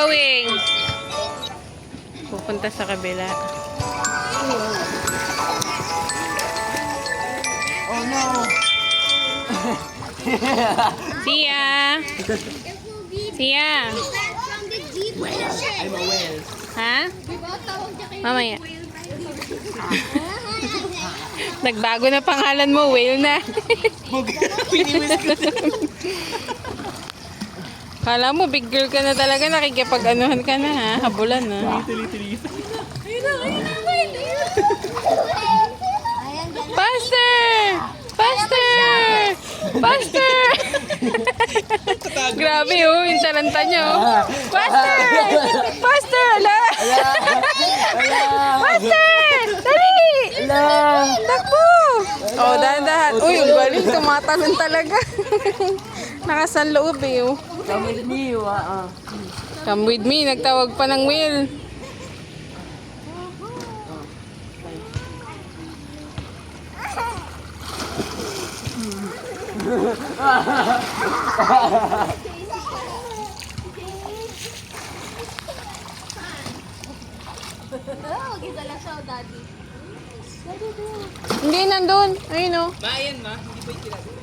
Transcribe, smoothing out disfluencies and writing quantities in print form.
going? Pupunta sa kabila. Oh no! See ya! See ya! I'm a whale. Ha? Mamaya. Nagbago na pangalan mo, whale na. Piniwis ko. Kala mo, big girl ka na talaga, nakikipag-anuhan ka na ha, habulan na. Tuloy-tuloy. Faster! Faster! Faster! Grabe oh, yung talanta niya oh. Faster! Faster! Ala! Faster! Dali! Takbo! Oh, dahan-dahan. Uy, ang galing, tumatalon talaga. Nakasanloob eh oh. Come with me, Come with me, nagtawag pa ng whale. Hindi, nandun. Ayun o. Bayan ma, hindi pa itilagay.